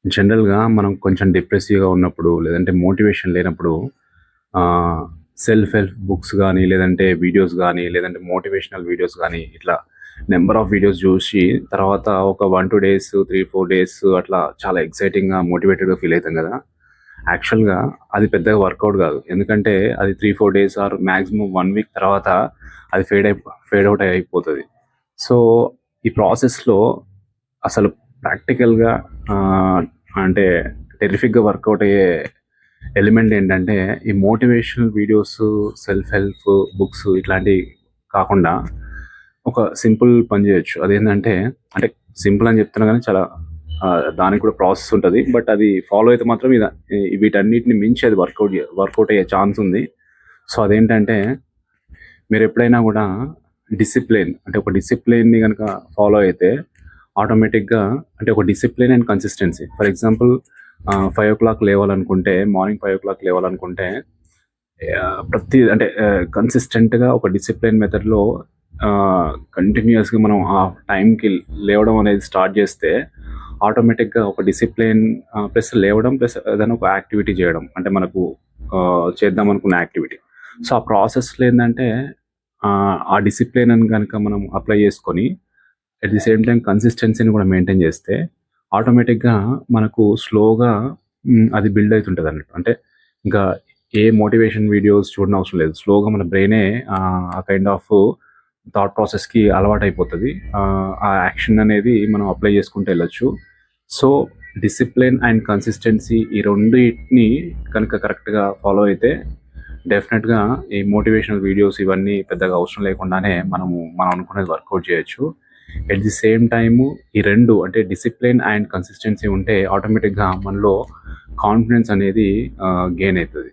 జనరల్‌గా మనం కొంచెం డిప్రెసివ్‌గా ఉన్నప్పుడు, లేదంటే మోటివేషన్ లేనప్పుడు సెల్ఫ్ హెల్ప్ బుక్స్ గానీ, లేదంటే వీడియోస్ గానీ, లేదంటే మోటివేషనల్ వీడియోస్ గానీ, ఇట్లా నంబర్ ఆఫ్ వీడియోస్ జూసి తర్వాత ఒక 1, 2 డేస్, 3, 4 డేస్ అట్లా చాలా ఎక్సైటింగ్‌గా, మోటివేటెడ్‌గా ఫీల్ అయితాం గదా! యాక్చువల్‌గా అది పెద్దగా వర్కౌట్ గాదు. ఎందుకంటే అది 3, 4 డేస్ ఆర్ మాక్సిమం 1 వీక్ తర్వాత అది ఫేడ్ ఔట్ అయిపోతది. సో, ఈ ప్రాసెస్‌లో అసలు ప్రాక్టికల్‌గా అంటే టెర్రిఫిక్‌గా వర్కౌట్ అయ్యే ఎలిమెంట్ ఏంటంటే, ఈ motivational videos, self help books ఇట్లాంటివి కాకుండా ఒక సింపుల్ పని చేయొచ్చు. అదేంటంటే, అంటే సింపుల్ అని చెప్తున్నా కానీ చాలా దానికి కూడా ప్రాసెస్ ఉంటది. బట్ అది ఫాలో అయితే మాత్రం వీటన్నిటిని మించి అది వర్కౌట్ అయ్యే ఛాన్స్ ఉంది. సో, అదేంటంటే మీరెప్పుడైనా గూడా డిసిప్లిన్ అంటే ఒక డిసిప్లిన్‌ని గనక ఫాలో అయితే ఆటోమేటిక్‌గా అంటే ఒక discipline and consistency. For example 5:00 లేవాలనుకుంటే మార్నింగ్ 5:00 లేవాలనుకుంటే ప్రతి అంటే కన్సిస్టెంట్‌గా ఒక డిసిప్లిన్ మెథడ్‌లో కంటిన్యూయస్‌గా మనం ఆ టైంకి లేవడం అనేది స్టార్ట్ చేస్తే ఆటోమేటిక్‌గా ఒక డిసిప్లిన్ ప్లస్ లేవడం ప్లస్ ఏదైనా ఒక యాక్టివిటీ చేయడం. అంటే మనకు చేద్దాం అనుకున్న యాక్టివిటీ. సో, ఆ ప్రాసెస్‌లో ఏందంటే ఆ డిసిప్లిన్ అని గనక మనం అప్లై చేసుకొని అట్ ది సేమ్ టైమ్ కన్సిస్టెన్సీని కూడా మెయింటైన్ చేస్తే ఆటోమేటిక్‌గా మనకు స్లోగా అది బిల్డ్ అయితుంటదన్నట్టు. అంటే ఇంకా ఏ మోటివేషన్ వీడియోస్ చూడనవసరం లేదు. స్లోగా మన బ్రెయినే ఆ కైండ్ ఆఫ్ థాట్ ప్రాసెస్‌కి అలవాటైపోతది. ఆ యాక్షన్ అనేది మనం అప్లై చేసుకుంటూ ఎళ్ళొచ్చు. సో, డిసిప్లిన్ అండ్ కన్సిస్టెన్సీ ఈ రెండిటిని కనుక కరెక్ట్‌గా ఫాలో అయితే డెఫినెట్‌గా ఈ మోటివేషనల్ వీడియోస్ ఇవన్నీ పెద్దగా అవసరం లేకుండానే మనం అనుకున్నది వర్కౌట్ చేయొచ్చు. ఎట్ ది సేమ్ టైము ఈ 2 అంటే డిసిప్లిన్ అండ్ కన్సిస్టెన్సీ ఉంటే ఆటోమేటిక్‌గా మనలో కాన్ఫిడెన్స్ అనేది గెయిన్ అయితది.